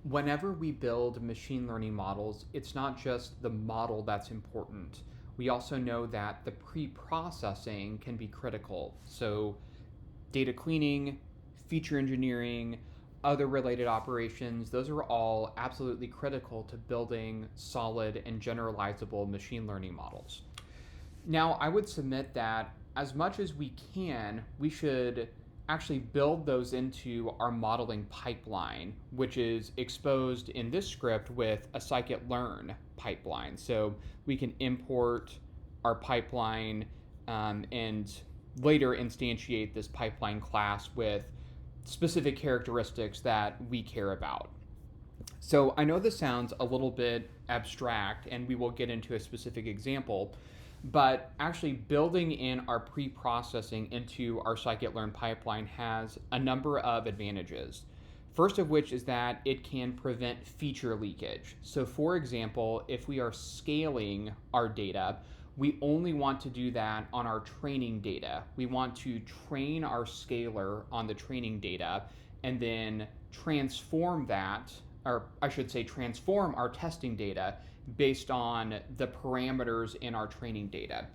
Whenever we build machine learning models, it's not just the model that's important. We also know that the pre-processing can be critical. So data cleaning, feature engineering, other related operations, those are all absolutely critical to building solid and generalizable machine learning models. Now, I would submit that as much as we can, we should actually build those into our modeling pipeline, which is exposed in this script with a scikit-learn pipeline. So we can import our pipeline and later instantiate this pipeline class with specific characteristics that we care about. So I know this sounds a little bit abstract, and we will get into a specific example, but actually building in our pre-processing into our scikit-learn pipeline has a number of advantages. First of which is that it can prevent feature leakage. So for example, if we are scaling our data, we only want to do that on our training data. We want to train our scaler on the training data and then transform that, or I should say transform our testing data based on the parameters in our training data.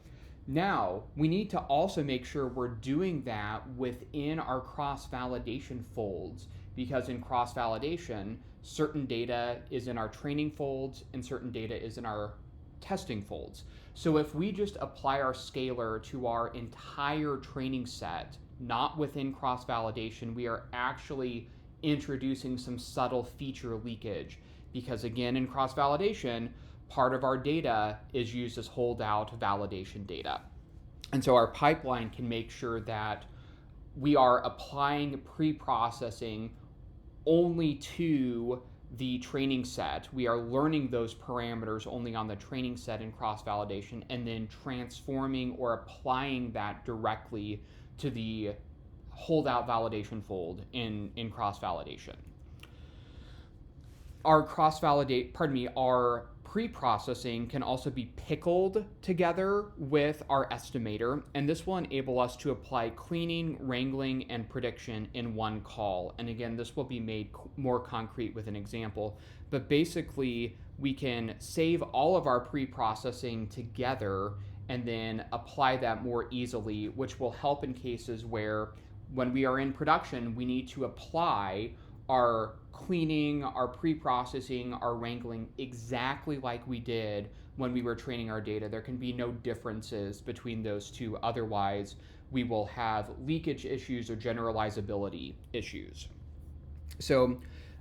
Now, we need to also make sure we're doing that within our cross-validation folds, because in cross-validation, certain data is in our training folds and certain data is in our testing folds. So if we just apply our scaler to our entire training set, not within cross-validation, we are actually introducing some subtle feature leakage, because again, in cross-validation, part of our data is used as holdout validation data. And so our pipeline can make sure that we are applying pre-processing only to the training set. We are learning those parameters only on the training set in cross-validation, and then transforming or applying that directly to the holdout validation fold in cross-validation. Our our pre-processing can also be pickled together with our estimator, and this will enable us to apply cleaning, wrangling, and prediction in one call. And again, this will be made more concrete with an example, but basically we can save all of our pre-processing together and then apply that more easily, which will help in cases where when we are in production, we need to apply our cleaning, our pre-processing, our wrangling exactly like we did when we were training our data. There can be no differences between those two. Otherwise, we will have leakage issues or generalizability issues. So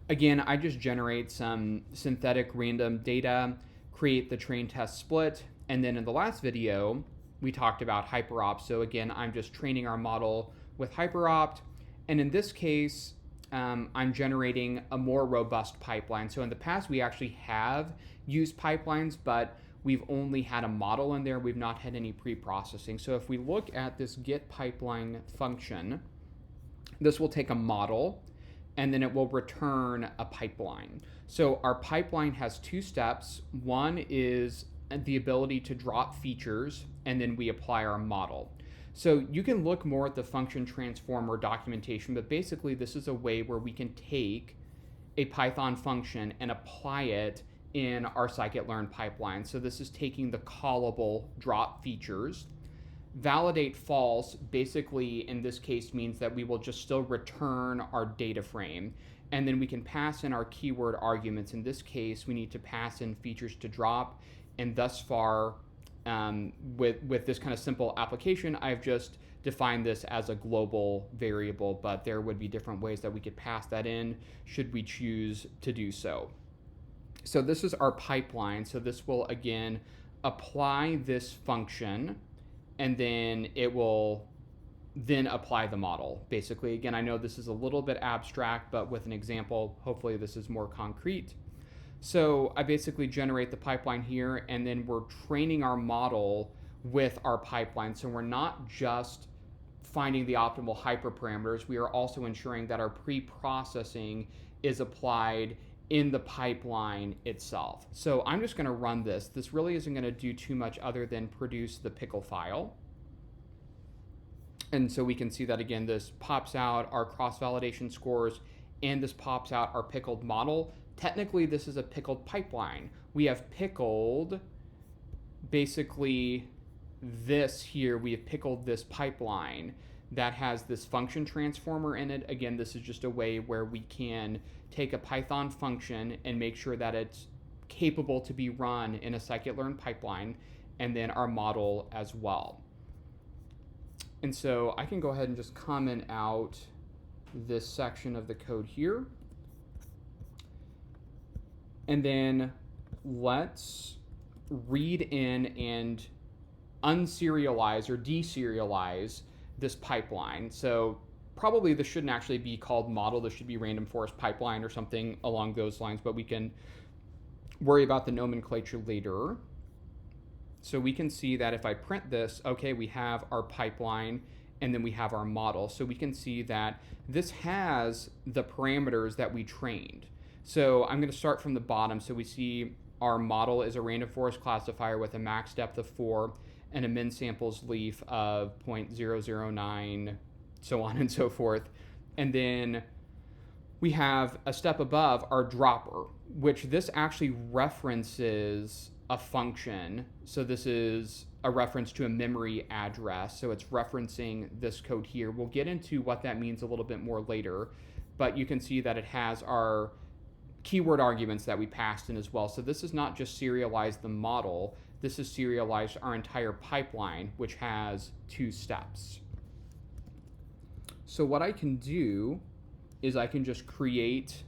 again, I just generate some synthetic random data, create the train test split, and then in the last video, we talked about hyperopt. So again, I'm just training our model with hyperopt, and in this case, I'm generating a more robust pipeline. So in the past, we actually have used pipelines, but we've only had a model in there. We've not had any pre-processing. So if we look at this get pipeline function, this will take a model, and then it will return a pipeline. So our pipeline has two steps. One is the ability to drop features, and then we apply our model. So you can look more at the FunctionTransformer documentation, but basically this is a way where we can take a Python function and apply it in our scikit-learn pipeline. So this is taking the callable drop features. Validate false basically in this case means that we will just still return our data frame, and then we can pass in our keyword arguments. In this case, we need to pass in features to drop, and thus far, with this kind of simple application, I've just defined this as a global variable, but there would be different ways that we could pass that in should we choose to do so. So this is our pipeline. So this will, again, apply this function, and then it will then apply the model. Basically, again, I know this is a little bit abstract, but with an example, hopefully this is more concrete. So I basically generate the pipeline here, and then we're training our model with our pipeline. So we're not just finding the optimal hyperparameters, we are also ensuring that our pre-processing is applied in the pipeline itself. So I'm just going to run this. This really isn't going to do too much other than produce the pickle file. And so we can see that again, this pops out our cross-validation scores and this pops out our pickled model. Technically, this is a pickled pipeline. We have pickled basically this here. We have pickled this pipeline that has this function transformer in it. Again, this is just a way where we can take a Python function and make sure that it's capable to be run in a scikit-learn pipeline, and then our model as well. And so I can go ahead and just comment out this section of the code here. And then let's read in and unserialize or deserialize this pipeline. So probably this shouldn't actually be called model. This should be random forest pipeline or something along those lines, but we can worry about the nomenclature later. So we can see that if I print this, okay, we have our pipeline and then we have our model. So we can see that this has the parameters that we trained. So I'm going to start from the bottom. So we see our model is a random forest classifier with a max depth of 4 and a min samples leaf of 0.009, so on and so forth. And then we have a step above our dropper, which this actually references a function. So this is a reference to a memory address. So it's referencing this code here. We'll get into what that means a little bit more later, but you can see that it has our keyword arguments that we passed in as well. So this is not just serialized the model, this is serialized our entire pipeline, which has 2 steps. So what I can do is I can just create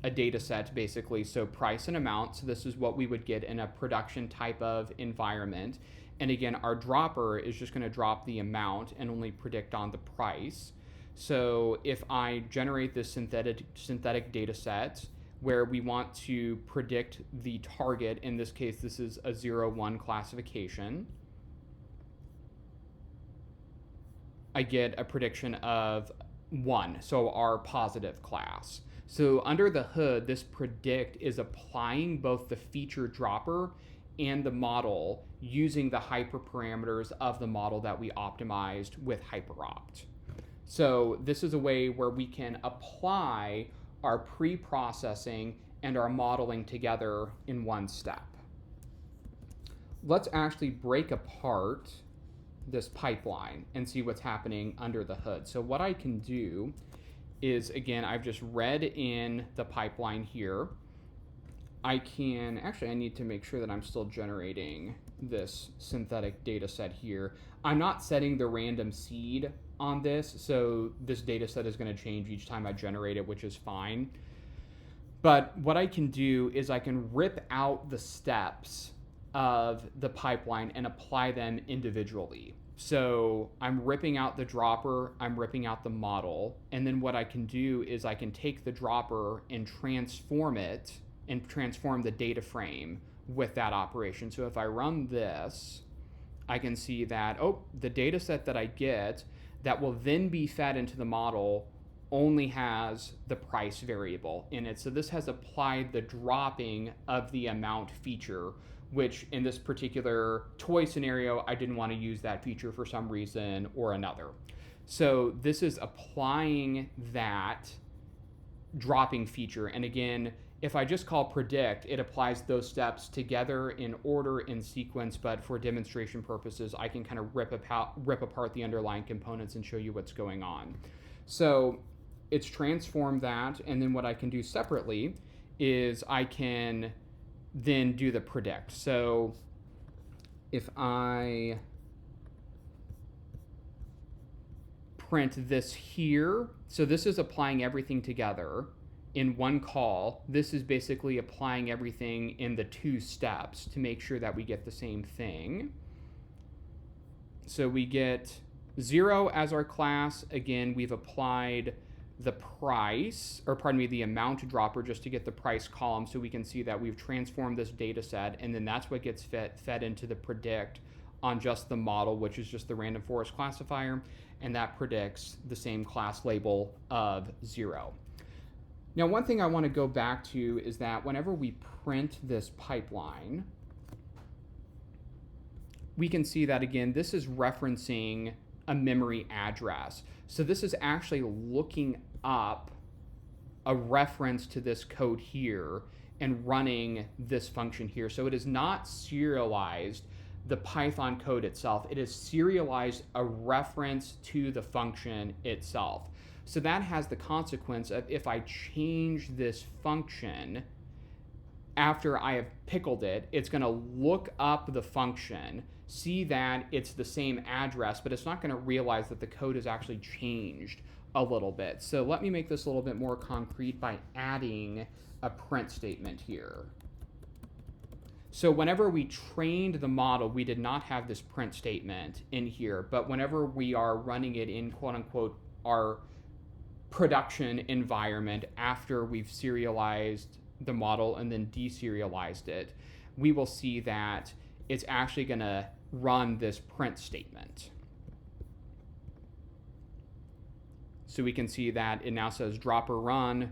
a data set basically, so price and amount. So this is what we would get in a production type of environment. And again, our dropper is just going to drop the amount and only predict on the price. So if I generate this synthetic data set where we want to predict the target, in this case, this is a 0-1 classification, I get a prediction of 1, so our positive class. So under the hood, this predict is applying both the feature dropper and the model using the hyperparameters of the model that we optimized with hyperopt. So this is a way where we can apply our pre-processing and our modeling together in one step. Let's actually break apart this pipeline and see what's happening under the hood. So what I can do is, again, I've just read in the pipeline here. I need to make sure that I'm still generating this synthetic data set here. I'm not setting the random seed on this, so this data set is going to change each time I generate it, which is fine. But what I can do is I can rip out the steps of the pipeline and apply them individually. So I'm ripping out the dropper, I'm ripping out the model, and then what I can do is I can take the dropper and transform it and transform the data frame with that operation. So if I run this, I can see that, the data set that I get that will then be fed into the model only has the price variable in it. So this has applied the dropping of the amount feature, which in this particular toy scenario, I didn't want to use that feature for some reason or another. So this is applying that dropping feature. And again, if I just call predict, it applies those steps together in order, in sequence, but for demonstration purposes, I can kind of rip apart the underlying components and show you what's going on. So it's transformed that, and then what I can do separately is I can then do the predict. So if I print this here, so this is applying everything together in one call. This is basically applying everything in the 2 steps to make sure that we get the same thing. So we get 0 as our class. Again, we've applied the price, or pardon me, the amount dropper just to get the price column, so we can see that we've transformed this data set, and then that's what gets fed into the predict on just the model, which is just the random forest classifier, and that predicts the same class label of 0. Now, one thing I want to go back to is that whenever we print this pipeline, we can see that, again, this is referencing a memory address. So this is actually looking up a reference to this code here and running this function here. So it is not serialized the Python code itself. It is serialized a reference to the function itself. So that has the consequence of if I change this function after I have pickled it, it's going to look up the function, see that it's the same address, but it's not going to realize that the code has actually changed a little bit. So let me make this a little bit more concrete by adding a print statement here. So whenever we trained the model, we did not have this print statement in here, but whenever we are running it in quote unquote our production environment after we've serialized the model and then deserialized it, we will see that it's actually going to run this print statement. So we can see that it now says dropper run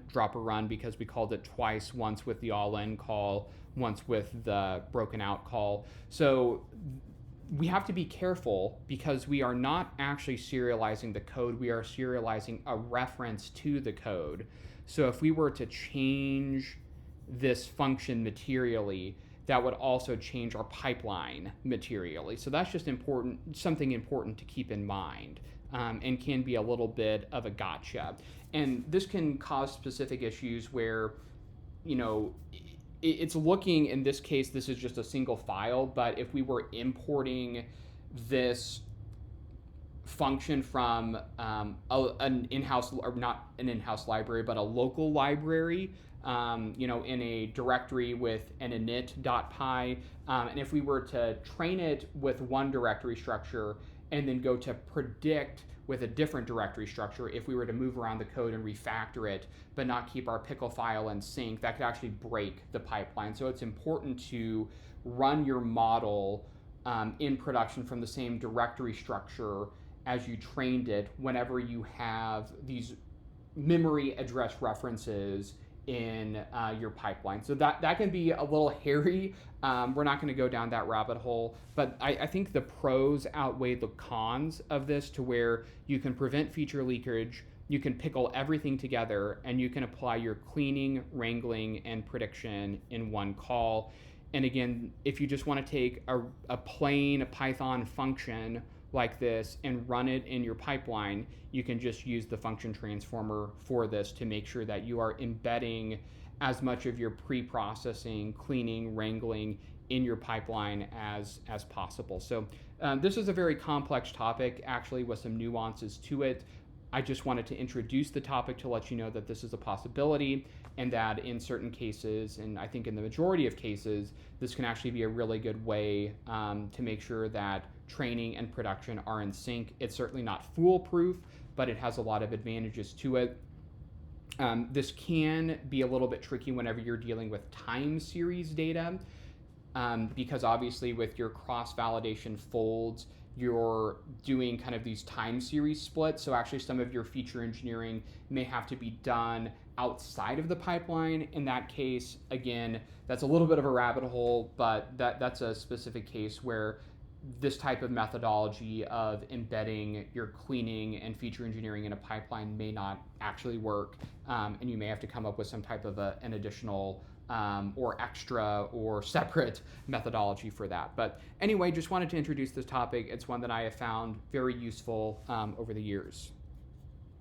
because we called it twice, once with the all-in call, once with the broken out call. So we have to be careful because we are not actually serializing the code, we are serializing a reference to the code. So if we were to change this function materially, that would also change our pipeline materially. So that's just something important to keep in mind, and can be a little bit of a gotcha. And this can cause specific issues where, it's looking, in this case, this is just a single file, but if we were importing this function from an in-house, or not an in-house library, but a local library, in a directory with an init.py, and if we were to train it with one directory structure and then go to predict with a different directory structure, if we were to move around the code and refactor it, but not keep our pickle file in sync, that could actually break the pipeline. So it's important to run your model in production from the same directory structure as you trained it whenever you have these memory address references in your pipeline. So that can be a little hairy. We're not going to go down that rabbit hole, but I think the pros outweigh the cons of this, to where you can prevent feature leakage, you can pickle everything together, and you can apply your cleaning, wrangling, and prediction in one call. And again, if you just want to take a plain Python function like this and run it in your pipeline, you can just use the FunctionTransformer for this to make sure that you are embedding as much of your pre-processing, cleaning, wrangling in your pipeline as possible. So this is a very complex topic, actually, with some nuances to it. I just wanted to introduce the topic to let you know that this is a possibility, and that in certain cases, and I think in the majority of cases, this can actually be a really good way to make sure that training and production are in sync. It's certainly not foolproof, but it has a lot of advantages to it. This can be a little bit tricky whenever you're dealing with time series data, because obviously with your cross-validation folds, you're doing kind of these time series splits. So actually some of your feature engineering may have to be done outside of the pipeline. In that case, again, that's a little bit of a rabbit hole, but that's a specific case where this type of methodology of embedding your cleaning and feature engineering in a pipeline may not actually work, and you may have to come up with some type of an additional or extra or separate methodology for that. But anyway, just wanted to introduce this topic. It's one that I have found very useful over the years.